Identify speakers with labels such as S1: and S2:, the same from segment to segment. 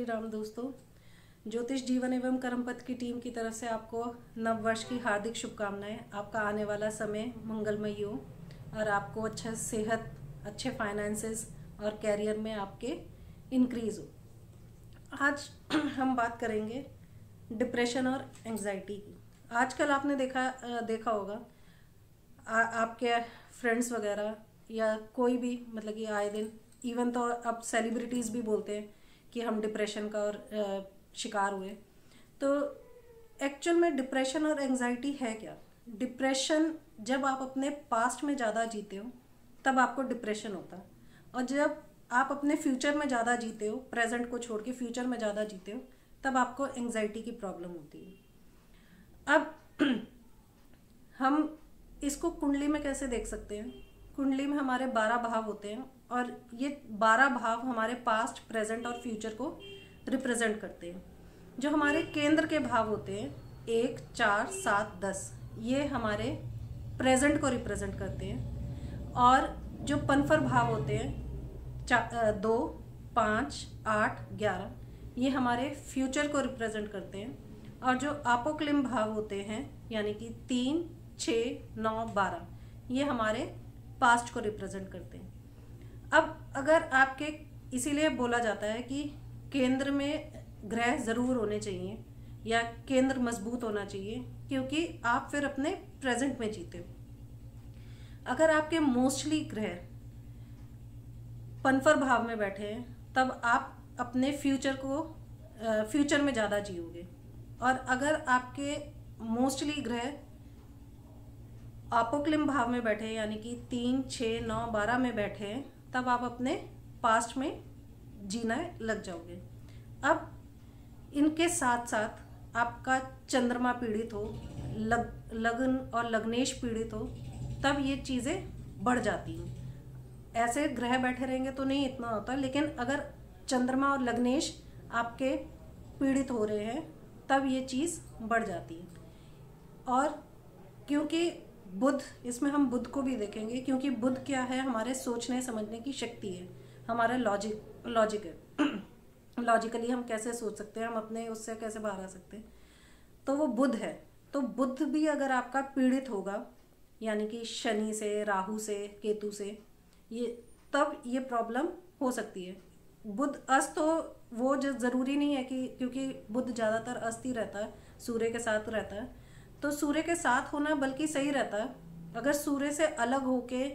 S1: श्री राम दोस्तों। ज्योतिष जीवन एवं कर्मपथ की टीम की तरफ से आपको नव वर्ष की हार्दिक शुभकामनाएं। आपका आने वाला समय मंगलमय हो और आपको अच्छा सेहत, अच्छे फाइनेंसेस और कैरियर में आपके इंक्रीज हो। आज हम बात करेंगे डिप्रेशन और एंजाइटी की। आजकल आपने देखा होगा आपके फ्रेंड्स वगैरह या कोई भी, मतलब कि आए दिन, इवन तो अब सेलिब्रिटीज़ भी बोलते हैं कि हम डिप्रेशन का और शिकार हुए। तो एक्चुअल में डिप्रेशन और एंजाइटी है क्या? डिप्रेशन जब आप अपने पास्ट में ज़्यादा जीते हो तब आपको डिप्रेशन होता है, और जब आप अपने फ्यूचर में ज़्यादा जीते हो, प्रेजेंट को छोड़ के फ्यूचर में ज़्यादा जीते हो, तब आपको एंजाइटी की प्रॉब्लम होती है। अब हम इसको कुंडली में कैसे देख सकते हैं? कुंडली में हमारे 12 भाव होते हैं और ये 12 भाव हमारे पास्ट, प्रेजेंट और फ्यूचर को रिप्रेजेंट करते हैं। जो हमारे केंद्र के भाव होते हैं 1, 4, 7, 10, ये हमारे प्रेजेंट को रिप्रेजेंट करते हैं। और जो पनफर भाव होते हैं 2, 5, 8, 11, ये हमारे फ्यूचर को रिप्रेजेंट करते हैं। और जो अपोक्लिम भाव होते हैं यानी कि 3, 6, 9, 12, ये हमारे पास्ट को रिप्रेजेंट करते हैं। अब अगर आपके, इसीलिए बोला जाता है कि केंद्र में ग्रह जरूर होने चाहिए या केंद्र मजबूत होना चाहिए, क्योंकि आप फिर अपने प्रेजेंट में जीते हो। अगर आपके मोस्टली ग्रह पनफर भाव में बैठे हैं तब आप अपने फ्यूचर में ज़्यादा जियोगे। और अगर आपके मोस्टली ग्रह अपोक्लिम भाव में बैठे हैं यानी कि 3, 6, 9, 12 में बैठे हैं, तब आप अपने पास्ट में जीना लग जाओगे। अब इनके साथ साथ आपका चंद्रमा पीड़ित हो, लग्न और लग्नेश पीड़ित हो, तब ये चीज़ें बढ़ जाती हैं। ऐसे ग्रह बैठे रहेंगे तो नहीं इतना होता, लेकिन अगर चंद्रमा और लग्नेश आपके पीड़ित हो रहे हैं तब ये चीज़ बढ़ जाती है। और क्योंकि बुध, इसमें हम बुध को भी देखेंगे, क्योंकि बुध क्या है? हमारे सोचने समझने की शक्ति है, हमारा लॉजिक है। लॉजिकली हम कैसे सोच सकते हैं, हम अपने उससे कैसे बाहर आ सकते हैं, तो वो बुध है। तो बुध भी अगर आपका पीड़ित होगा यानी कि शनि से, राहु से, केतु से, तब ये प्रॉब्लम हो सकती है। बुध अस्त हो वो ज़रूरी नहीं है कि, क्योंकि बुध ज़्यादातर अस्त ही रहता है, सूर्य के साथ रहता है, तो सूर्य के साथ होना बल्कि सही रहता है। अगर सूर्य से अलग होके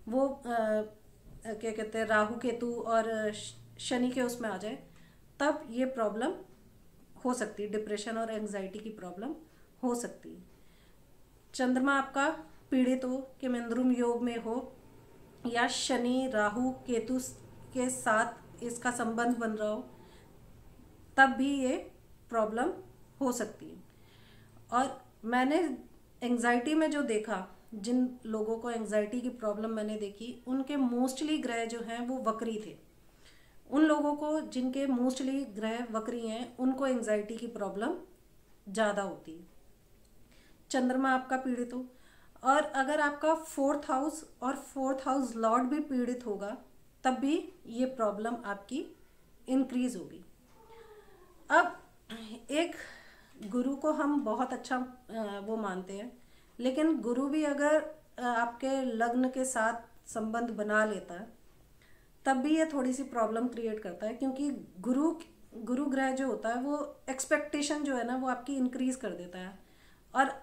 S1: वो क्या कहते हैं, राहु केतु और शनि के उसमें आ जाए, तब ये प्रॉब्लम हो सकती है। डिप्रेशन और एंजाइटी की प्रॉब्लम हो सकती है। चंद्रमा आपका पीड़ित हो, कि केमेंद्रुम योग में हो, या शनि राहु केतु के साथ इसका संबंध बन रहा हो, तब भी ये प्रॉब्लम हो सकती है। और मैंने एंजाइटी में जो देखा, जिन लोगों को एंजाइटी की प्रॉब्लम मैंने देखी, उनके मोस्टली ग्रह जो हैं वो वक्री थे। उन लोगों को जिनके मोस्टली ग्रह वक्री हैं, उनको एंजाइटी की प्रॉब्लम ज़्यादा होती है। चंद्रमा आपका पीड़ित हो, और अगर आपका 4th हाउस और 4th हाउस लॉर्ड भी पीड़ित होगा, तब भी ये प्रॉब्लम आपकी इंक्रीज होगी। अब एक गुरु को हम बहुत अच्छा वो मानते हैं, लेकिन गुरु भी अगर आपके लग्न के साथ संबंध बना लेता है, तब भी ये थोड़ी सी प्रॉब्लम क्रिएट करता है, क्योंकि गुरु ग्रह जो होता है वो एक्सपेक्टेशन जो है ना, वो आपकी इंक्रीज कर देता है। और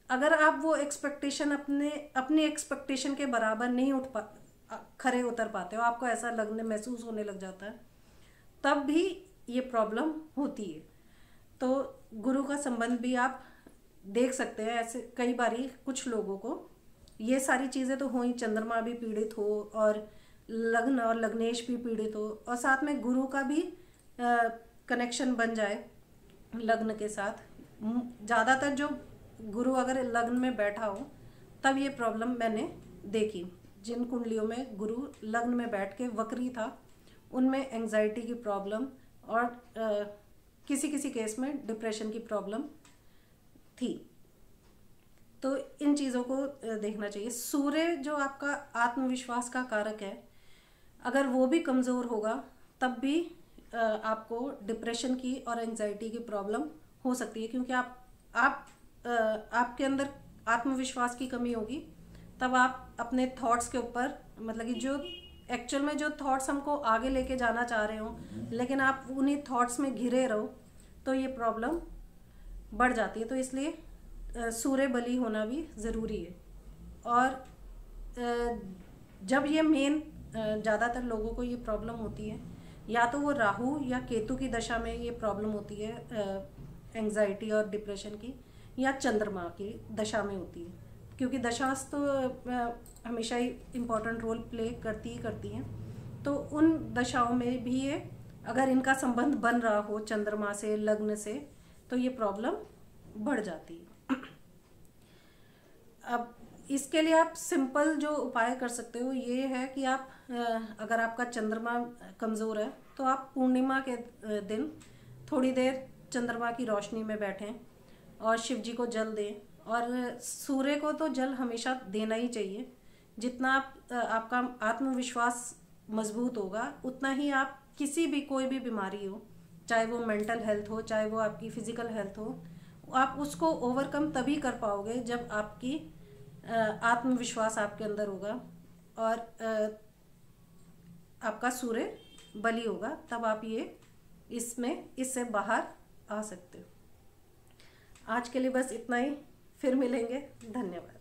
S1: अगर आप वो एक्सपेक्टेशन अपनी एक्सपेक्टेशन के बराबर नहीं खरे उतर पाते हो, आपको ऐसा लगने महसूस होने लग जाता है, तब भी ये प्रॉब्लम होती है। तो गुरु का संबंध भी आप देख सकते हैं। ऐसे कई बारी कुछ लोगों को ये सारी चीज़ें तो हो ही, चंद्रमा भी पीड़ित हो और लग्न और लग्नेश भी पीड़ित हो, और साथ में गुरु का भी कनेक्शन बन जाए लग्न के साथ। ज़्यादातर जो गुरु अगर लग्न में बैठा हो, तब ये प्रॉब्लम मैंने देखी। जिन कुंडलियों में गुरु लग्न में बैठ के वक्री था, उनमें एंजाइटी की प्रॉब्लम और किसी किसी केस में डिप्रेशन की प्रॉब्लम थी। तो इन चीज़ों को देखना चाहिए। सूर्य जो आपका आत्मविश्वास का कारक है, अगर वो भी कमज़ोर होगा, तब भी आपको डिप्रेशन की और एंजाइटी की प्रॉब्लम हो सकती है, क्योंकि आपके अंदर आत्मविश्वास की कमी होगी। तब आप अपने थॉट्स के ऊपर, मतलब कि जो एक्चुअल में जो थॉट्स हमको आगे लेके जाना चाह रहे हो, लेकिन आप उन्हीं थॉट्स में घिरे रहो, तो ये प्रॉब्लम बढ़ जाती है। तो इसलिए सूर्य बली होना भी ज़रूरी है। और जब ये मेन ज़्यादातर लोगों को ये प्रॉब्लम होती है, या तो वो राहु या केतु की दशा में ये प्रॉब्लम होती है एंजाइटी और डिप्रेशन की, या चंद्रमा की दशा में होती है, क्योंकि दशास तो हमेशा ही इम्पोर्टेंट रोल प्ले करती हैं। तो उन दशाओं में भी ये, अगर इनका संबंध बन रहा हो चंद्रमा से, लग्न से, तो ये प्रॉब्लम बढ़ जाती है। अब इसके लिए आप सिंपल जो उपाय कर सकते हो ये है कि आप अगर आपका चंद्रमा कमज़ोर है तो आप पूर्णिमा के दिन थोड़ी देर चंद्रमा की रोशनी में बैठें और शिव जी को जल दें। और सूर्य को तो जल हमेशा देना ही चाहिए। जितना आपका आत्मविश्वास मजबूत होगा, उतना ही आप किसी भी, कोई भी बीमारी हो, चाहे वो मेंटल हेल्थ हो, चाहे वो आपकी फिजिकल हेल्थ हो, आप उसको ओवरकम तभी कर पाओगे जब आपकी आत्मविश्वास आपके अंदर होगा और आपका सूर्य बली होगा। तब आप इससे बाहर आ सकते हो। आज के लिए बस इतना ही, फिर मिलेंगे। धन्यवाद।